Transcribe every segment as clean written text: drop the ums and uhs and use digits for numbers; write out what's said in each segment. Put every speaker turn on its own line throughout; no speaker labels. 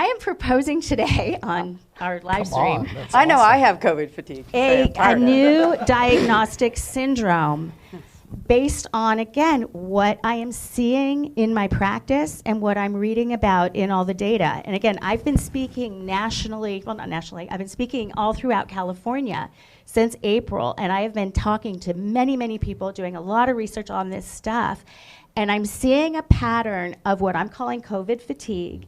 I am proposing today on our live stream
I know I have COVID fatigue.
a new diagnostic syndrome based on, again, what I am seeing in my practice and what I'm reading about in all the data. And again, I've been speaking nationally, well, not nationally, I've been speaking all throughout California since April, and I have been talking to many, many people, doing a lot of research on this stuff, and I'm seeing a pattern of what I'm calling COVID fatigue.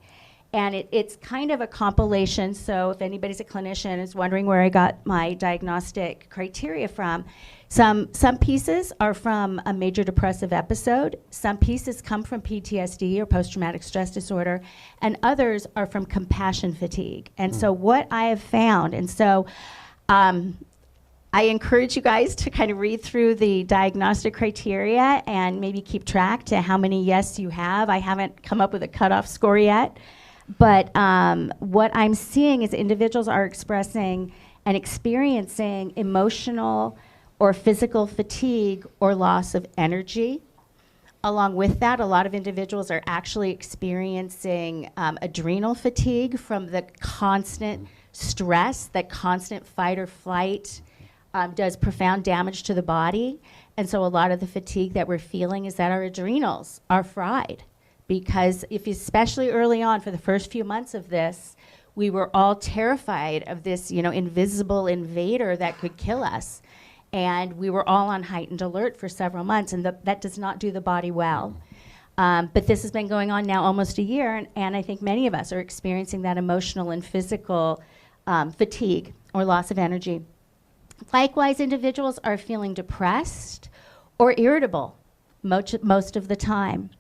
And it's kind of a compilation, so if anybody's a clinician is wondering where I got my diagnostic criteria from, some pieces are from a major depressive episode, some pieces come from PTSD or post-traumatic stress disorder, and others are from compassion fatigue. And so what I have found, and so I encourage you guys to kind of read through the diagnostic criteria and maybe keep track to how many yes you have. I haven't come up with a cutoff score yet. But what I'm seeing is individuals are expressing and experiencing emotional or physical fatigue or loss of energy. Along with that, a lot of individuals are actually experiencing adrenal fatigue from the constant stress, that constant fight or flight does profound damage to the body. And so a lot of the fatigue that we're feeling is that our adrenals are fried. Because especially early on, for the first few months of this, we were all terrified of this, invisible invader that could kill us. And we were all on heightened alert for several months, and that does not do the body well. But this has been going on now almost a year, and I think many of us are experiencing that emotional and physical fatigue or loss of energy. Likewise, individuals are feeling depressed or irritable most of the time.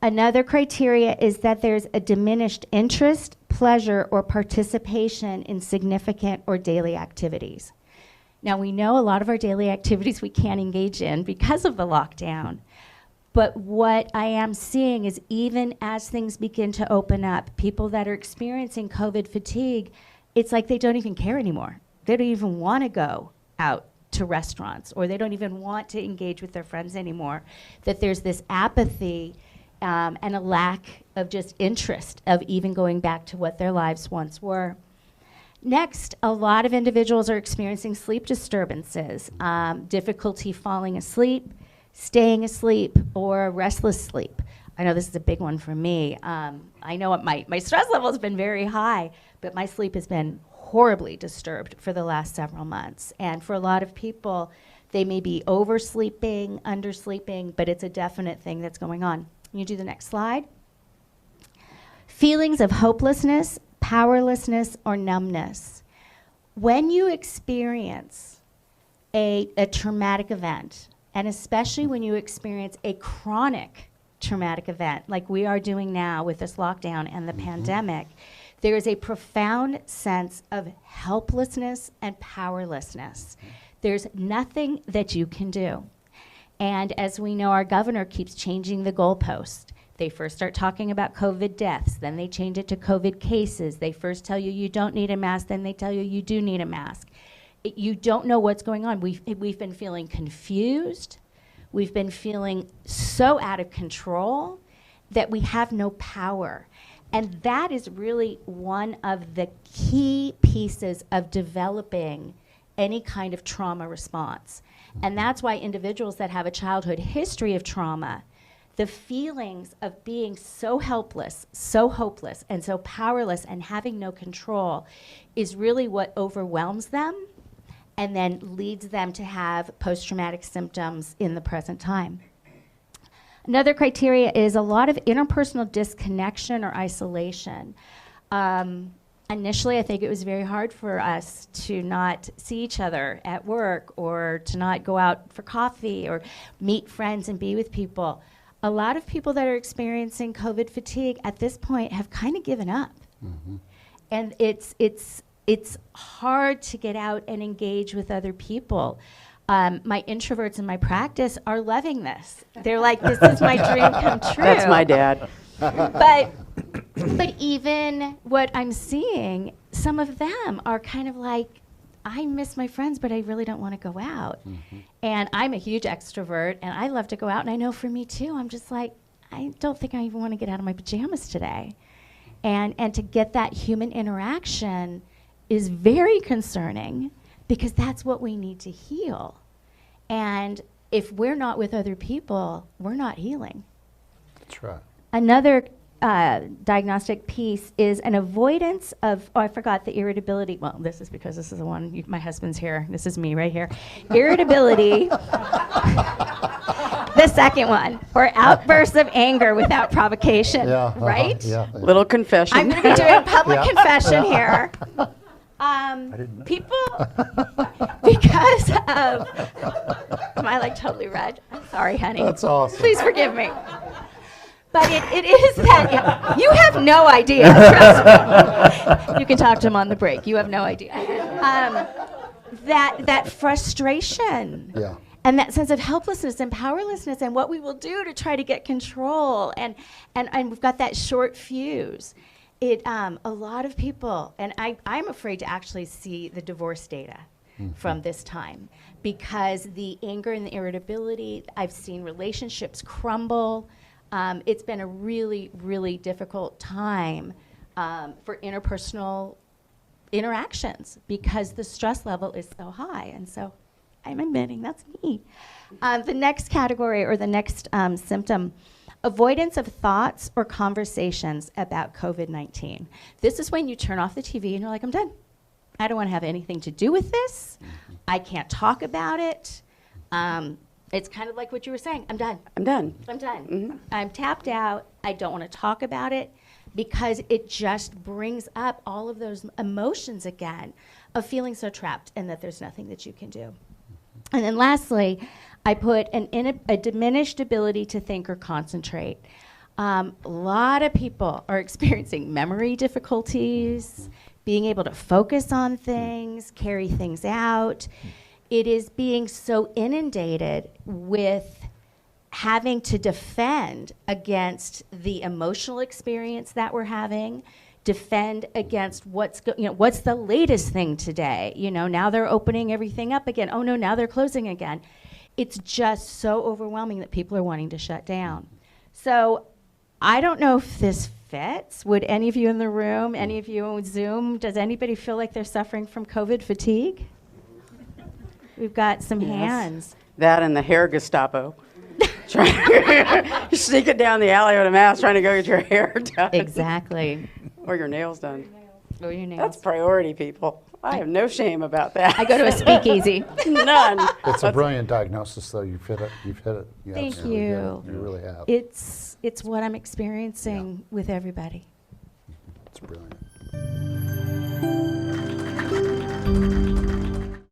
Another criteria is that there's a diminished interest, pleasure, or participation in significant or daily activities. Now, we know a lot of our daily activities we can't engage in because of the lockdown. But what I am seeing is even as things begin to open up, people that are experiencing COVID fatigue, it's like they don't even care anymore. They don't even want to go out to restaurants, or they don't even want to engage with their friends anymore. That there's this apathy and a lack of just interest of even going back to what their lives once were. Next, a lot of individuals are experiencing sleep disturbances, difficulty falling asleep, staying asleep, or restless sleep. I know this is a big one for me. I know my stress level has been very high, but my sleep has been horribly disturbed for the last several months. And for a lot of people, they may be oversleeping, undersleeping, but it's a definite thing that's going on. Can you do the next slide? Feelings of hopelessness, powerlessness, or numbness. When you experience a traumatic event, and especially when you experience a chronic traumatic event, like we are doing now with this lockdown and the pandemic, there is a profound sense of helplessness and powerlessness. There's nothing that you can do. And as we know, our governor keeps changing the goalpost. They first start talking about COVID deaths, then they change it to COVID cases. They first tell you don't need a mask, then they tell you do need a mask. You don't know what's going on. We've been feeling confused. We've been feeling so out of control that we have no power. And that is really one of the key pieces of developing any kind of trauma response. And that's why individuals that have a childhood history of trauma, the feelings of being so helpless, so hopeless, and so powerless and having no control is really what overwhelms them and then leads them to have post-traumatic symptoms in the present time. Another criteria is a lot of interpersonal disconnection or isolation. Initially, I think it was very hard for us to not see each other at work or to not go out for coffee or meet friends and be with people. A lot of people that are experiencing COVID fatigue at this point have kind of given up. Mm-hmm. And it's hard to get out and engage with other people. My introverts in my practice are loving this. They're like, this is my dream come true.
That's my dad.
But even what I'm seeing, some of them are kind of like, I miss my friends, but I really don't want to go out. Mm-hmm. And I'm a huge extrovert, and I love to go out, and I know for me too, I'm just like, I don't think I even want to get out of my pajamas today. And to get that human interaction is very concerning because that's what we need to heal. And if we're not with other people, we're not healing.
That's right.
Another diagnostic piece is an avoidance of, I forgot the irritability. Well, this is because this is the one, my husband's here. This is me right here. Irritability. The second one, or outbursts of anger without provocation,
Yeah.
right?
Yeah.
Little confession.
I'm going to be doing public
Yeah.
confession here.
didn't know.
People, because of, am I like totally red? I'm sorry, honey.
That's awesome.
Please forgive me. But it is that, you have no idea, trust me. You can talk to him on the break. You have no idea. That frustration.
Yeah.
And that sense of helplessness and powerlessness and what we will do to try to get control. And we've got that short fuse. A lot of people, and I'm afraid to actually see the divorce data from this time because the anger and the irritability, I've seen relationships crumble. It's been a really, really difficult time for interpersonal interactions because the stress level is so high. And so I'm admitting that's me. The next category or the next symptom, avoidance of thoughts or conversations about COVID-19. This is when you turn off the TV and you're like, I'm done. I don't want to have anything to do with this. I can't talk about it. It's kind of like what you were saying. I'm done.
I'm done.
I'm done.
Mm-hmm.
I'm tapped out. I don't want to talk about it because it just brings up all of those emotions again of feeling so trapped and that there's nothing that you can do. And then lastly, I put a diminished ability to think or concentrate. A lot of people are experiencing memory difficulties, being able to focus on things, carry things out. It is being so inundated with having to defend against the emotional experience that we're having, defend against what's the latest thing today. Now they're opening everything up again. Oh no, now they're closing again. It's just so overwhelming that people are wanting to shut down. So I don't know if this fits. Would any of you in the room, any of you on Zoom, does anybody feel like they're suffering from COVID fatigue? We've got some hands.
That and the hair Gestapo. You're sneaking down the alley with a mask trying to go get your hair done.
Exactly.
Or your nails done.
Or your nails.
That's priority, people. I have no shame about that.
I go to a speakeasy.
None.
It's a brilliant diagnosis, though. You've hit it. You
Thank
absolutely hit
you.
it. You really have.
It's what I'm experiencing with everybody.
It's brilliant.